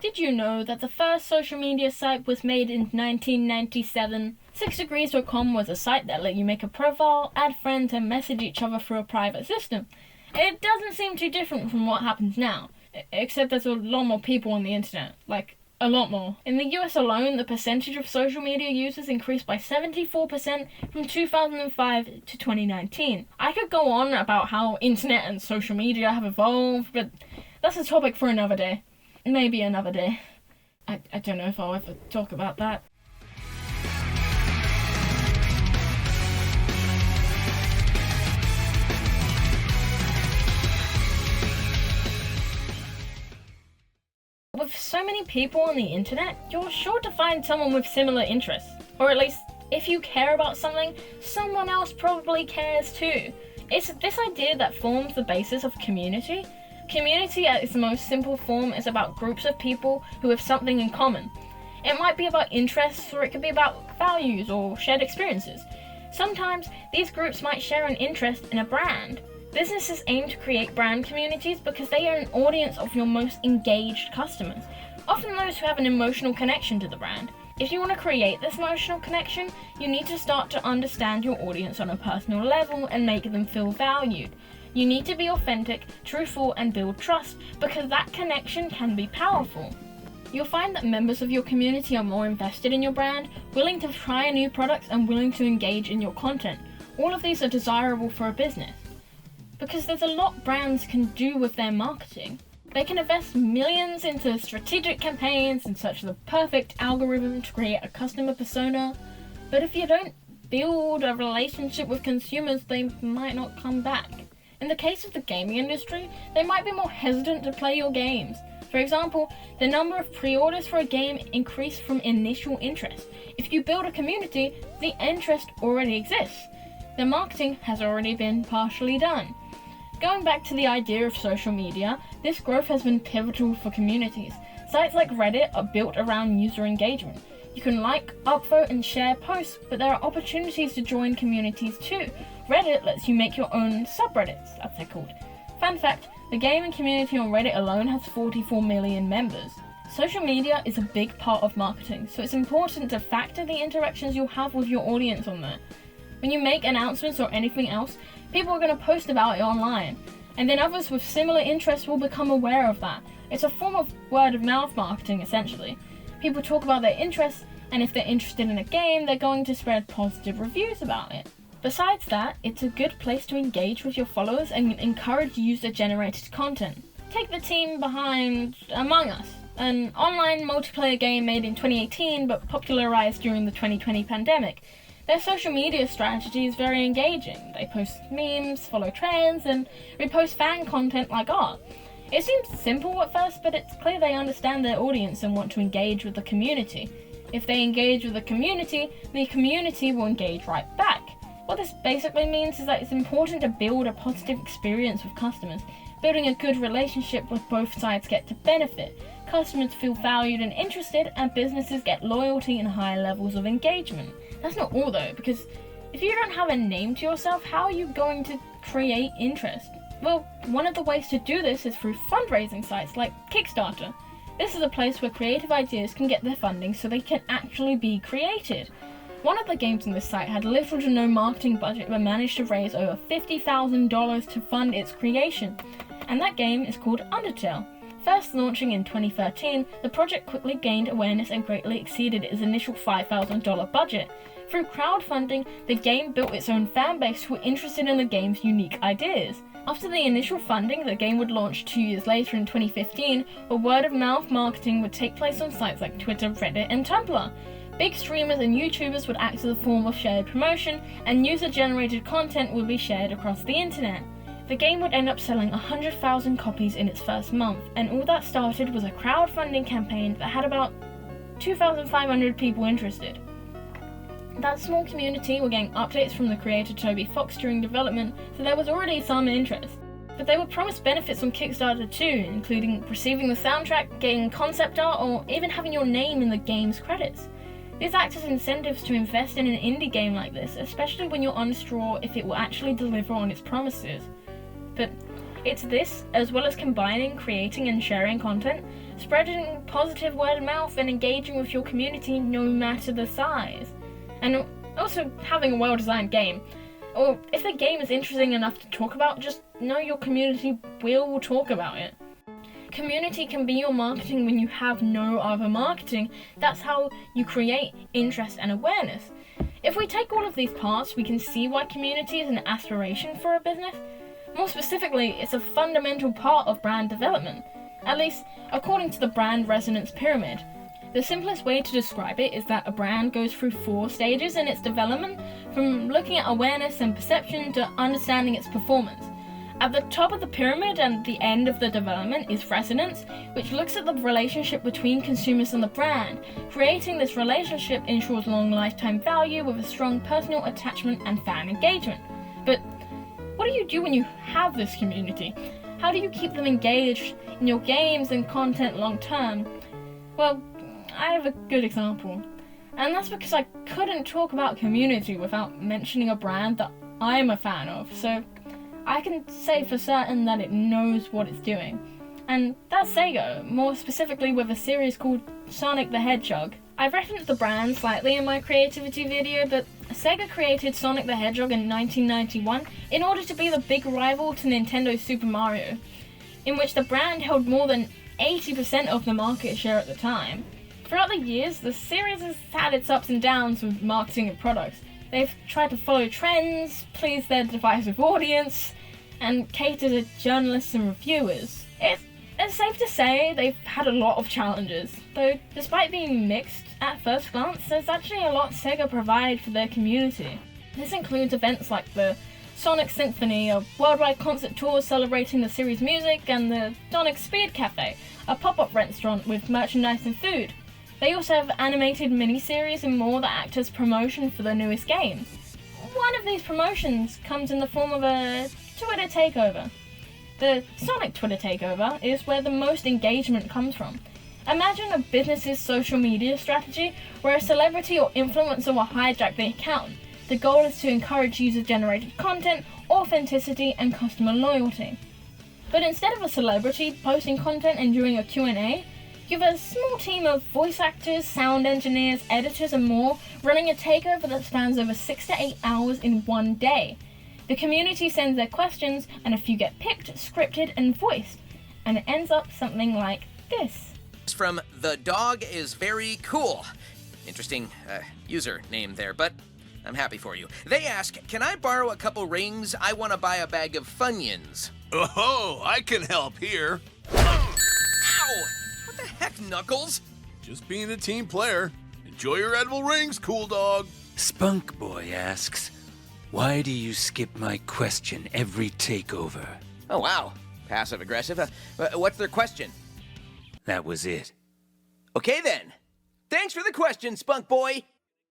Did you know that the first social media site was made in 1997? 6degrees.com was a site that let you make a profile, add friends, and message each other through a private system. It doesn't seem too different from what happens now, except there's a lot more people on the internet. Like, a lot more. In the US alone, the percentage of social media users increased by 74% from 2005 to 2019. I could go on about how internet and social media have evolved, but that's a topic for another day. Maybe another day. I don't know if I'll ever talk about that. With so many people on the internet, you're sure to find someone with similar interests. Or at least, if you care about something, someone else probably cares too. It's this idea that forms the basis of community. Community at its most simple form is about groups of people who have something in common. It might be about interests, or it could be about values or shared experiences. Sometimes, these groups might share an interest in a brand. Businesses aim to create brand communities because they are an audience of your most engaged customers, often those who have an emotional connection to the brand. If you want to create this emotional connection, you need to start to understand your audience on a personal level and make them feel valued. You need to be authentic, truthful, and build trust, because that connection can be powerful. You'll find that members of your community are more invested in your brand, willing to try new products, and willing to engage in your content. All of these are desirable for a business, because there's a lot brands can do with their marketing. They can invest millions into strategic campaigns and search the perfect algorithm to create a customer persona, but if you don't build a relationship with consumers, they might not come back. In the case of the gaming industry, they might be more hesitant to play your games. For example, the number of pre-orders for a game increased from initial interest. If you build a community, the interest already exists. The marketing has already been partially done. Going back to the idea of social media, this growth has been pivotal for communities. Sites like Reddit are built around user engagement. You can like, upvote, and share posts, but there are opportunities to join communities too. Reddit lets you make your own subreddits, as they're called. Fun fact, the gaming community on Reddit alone has 44 million members. Social media is a big part of marketing, so it's important to factor the interactions you'll have with your audience on there. When you make announcements or anything else, people are going to post about it online, and then others with similar interests will become aware of that. It's a form of word-of-mouth marketing, essentially. People talk about their interests, and if they're interested in a game, they're going to spread positive reviews about it. Besides that, it's a good place to engage with your followers and encourage user-generated content. Take the team behind Among Us, an online multiplayer game made in 2018 but popularized during the 2020 pandemic. Their social media strategy is very engaging. They post memes, follow trends, and repost fan content like art. It seems simple at first, but it's clear they understand their audience and want to engage with the community. If they engage with the community will engage right back. What this basically means is that it's important to build a positive experience with customers. Building a good relationship with both sides get to benefit. Customers feel valued and interested, and businesses get loyalty and higher levels of engagement. That's not all though, because if you don't have a name to yourself, how are you going to create interest? Well, one of the ways to do this is through fundraising sites like Kickstarter. This is a place where creative ideas can get their funding so they can actually be created. One of the games on this site had little to no marketing budget but managed to raise over $50,000 to fund its creation, and that game is called Undertale. First launching in 2013, the project quickly gained awareness and greatly exceeded its initial $5,000 budget. Through crowdfunding, the game built its own fanbase who were interested in the game's unique ideas. After the initial funding, the game would launch 2 years later in 2015, where word-of-mouth marketing would take place on sites like Twitter, Reddit, and Tumblr. Big streamers and YouTubers would act as a form of shared promotion, and user-generated content would be shared across the internet. The game would end up selling 100,000 copies in its first month, and all that started was a crowdfunding campaign that had about 2,500 people interested. That small community were getting updates from the creator Toby Fox during development, so there was already some interest. But they were promised benefits on Kickstarter too, including receiving the soundtrack, getting concept art, or even having your name in the game's credits. These act as incentives to invest in an indie game like this, especially when you're unsure if it will actually deliver on its promises. But It's this, as well as combining, creating and sharing content, spreading positive word of mouth and engaging with your community no matter the size. And also having a well-designed game. Or if the game is interesting enough to talk about, just know your community will talk about it. Community can be your marketing when you have no other marketing. That's how you create interest and awareness. If we take all of these parts, we can see why community is an aspiration for a business. More specifically, it's a fundamental part of brand development, at least according to the brand resonance pyramid. The simplest way to describe it is that a brand goes through 4 stages in its development, from looking at awareness and perception to understanding its performance. At the top of the pyramid and the end of the development is resonance, which looks at the relationship between consumers and the brand. Creating this relationship ensures long lifetime value with a strong personal attachment and fan engagement. But what do you do when you have this community? How do you keep them engaged in your games and content long term? Well, I have a good example. And that's because I couldn't talk about community without mentioning a brand that I'm a fan of, so I can say for certain that it knows what it's doing. And that's Sega, more specifically with a series called Sonic the Hedgehog. I've referenced the brand slightly in my creativity video, but Sega created Sonic the Hedgehog in 1991 in order to be the big rival to Nintendo's Super Mario, in which the brand held more than 80% of the market share at the time. Throughout the years, the series has had its ups and downs with marketing and products. They've tried to follow trends, please their divisive audience, and cater to journalists and reviewers. It's safe to say they've had a lot of challenges, though despite being mixed at first glance, there's actually a lot Sega provide for their community. This includes events like the Sonic Symphony, a worldwide concert tour celebrating the series' music, and the Sonic Speed Cafe, a pop-up restaurant with merchandise and food. They also have animated miniseries and more that act as promotion for the newest games. One of these promotions comes in the form of a Twitter takeover. The Sonic Twitter takeover is where the most engagement comes from. Imagine a business's social media strategy where a celebrity or influencer will hijack the account. The goal is to encourage user-generated content, authenticity, and customer loyalty. But instead of a celebrity posting content and doing a Q&A, you have a small team of voice actors, sound engineers, editors, and more running a takeover that spans over 6 to 8 hours in one day. The community sends their questions, and a few get picked, scripted, and voiced, and it ends up something like this. From The Dog is Very Cool. Interesting username there, but I'm happy for you. They ask, can I borrow a couple rings? I want to buy a bag of Funyuns. Oh, I can help here. Ow! What the heck, Knuckles? Just being a team player. Enjoy your edible rings, cool dog. Spunk Boy asks, why do you skip my question every takeover? Oh, wow. Passive-aggressive. What's their question? That was it. Okay, then. Thanks for the question, Spunk Boy.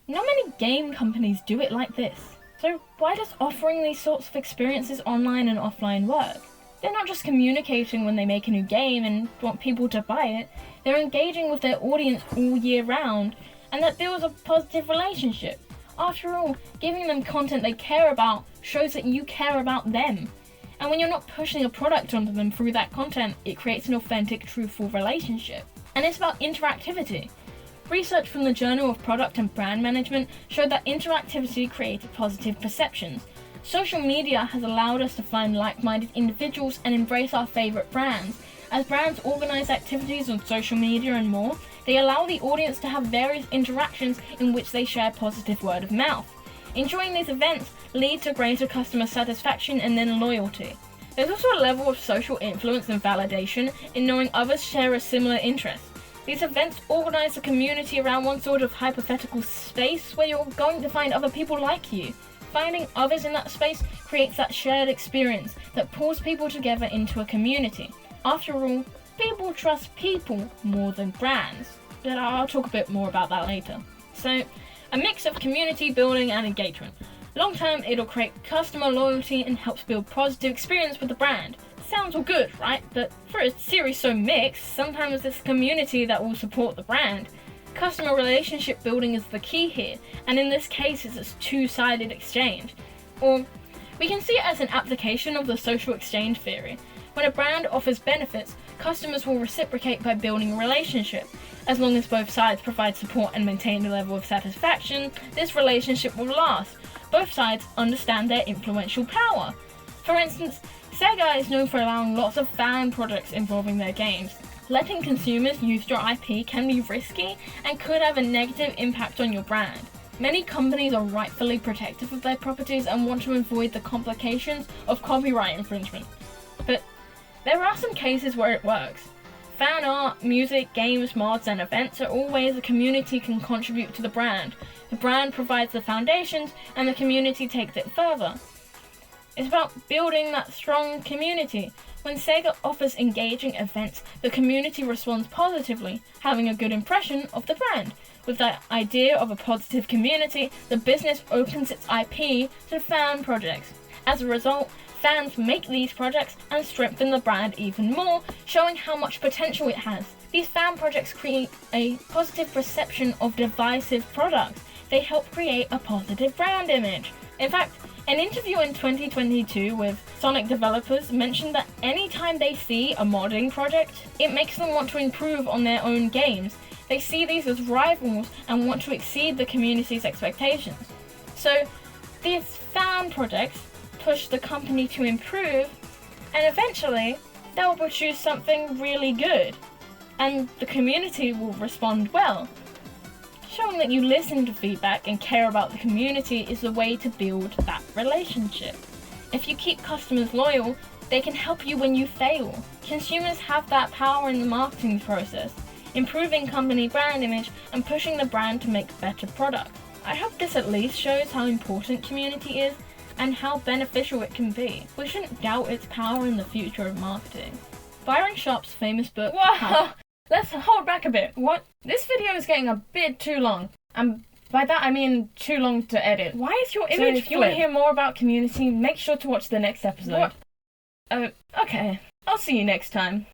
Not many game companies do it like this. So why does offering these sorts of experiences online and offline work? They're not just communicating when they make a new game and want people to buy it, they're engaging with their audience all year round, and that builds a positive relationship. After all, giving them content they care about shows that you care about them. And when you're not pushing a product onto them through that content, it creates an authentic, truthful relationship. And it's about interactivity. Research from the Journal of Product and Brand Management showed that interactivity created positive perceptions. Social media has allowed us to find like-minded individuals and embrace our favorite brands. As brands organize activities on social media and more, they allow the audience to have various interactions in which they share positive word of mouth. Enjoying these events lead to greater customer satisfaction and then loyalty. There's also a level of social influence and validation in knowing others share a similar interest. These events organize a community around one sort of hypothetical space where you're going to find other people like you. Finding others in that space creates that shared experience that pulls people together into a community. After all, people trust people more than brands. But I'll talk a bit more about that later. So, a mix of community building and engagement. Long term, it'll create customer loyalty and helps build positive experience with the brand. Sounds all good, right? But for a series so mixed, sometimes it's community that will support the brand. Customer relationship building is the key here, and in this case it's a two-sided exchange. Or we can see it as an application of the social exchange theory. When a brand offers benefits, customers will reciprocate by building a relationship. As long as both sides provide support and maintain a level of satisfaction, this relationship will last. Both sides understand their influential power. For instance, Sega is known for allowing lots of fan projects involving their games. Letting consumers use your IP can be risky and could have a negative impact on your brand. Many companies are rightfully protective of their properties and want to avoid the complications of copyright infringement. But there are some cases where it works. Fan art, music, games, mods, and events are all ways the community can contribute to the brand. The brand provides the foundations, and the community takes it further. It's about building that strong community. When Sega offers engaging events, the community responds positively, having a good impression of the brand. With the idea of a positive community, the business opens its IP to fan projects. As a result, fans make these projects and strengthen the brand even more, showing how much potential it has. These fan projects create a positive perception of divisive products. They help create a positive brand image. In fact, an interview in 2022 with Sonic developers mentioned that anytime they see a modding project, it makes them want to improve on their own games. They see these as rivals and want to exceed the community's expectations. So, these fan projects push the company to improve, and eventually, they'll produce something really good, and the community will respond well. Showing that you listen to feedback and care about the community is the way to build that relationship. If you keep customers loyal, they can help you when you fail. Consumers have that power in the marketing process, improving company brand image and pushing the brand to make better products. I hope this at least shows how important community is and how beneficial it can be. We shouldn't doubt its power in the future of marketing. Byron Sharp's famous book... Whoa! Let's hold back a bit. What? This video is getting a bit too long. And by that I mean too long to edit. Why is your image if you want to hear more about community, make sure to watch the next episode. What? Okay. I'll see you next time.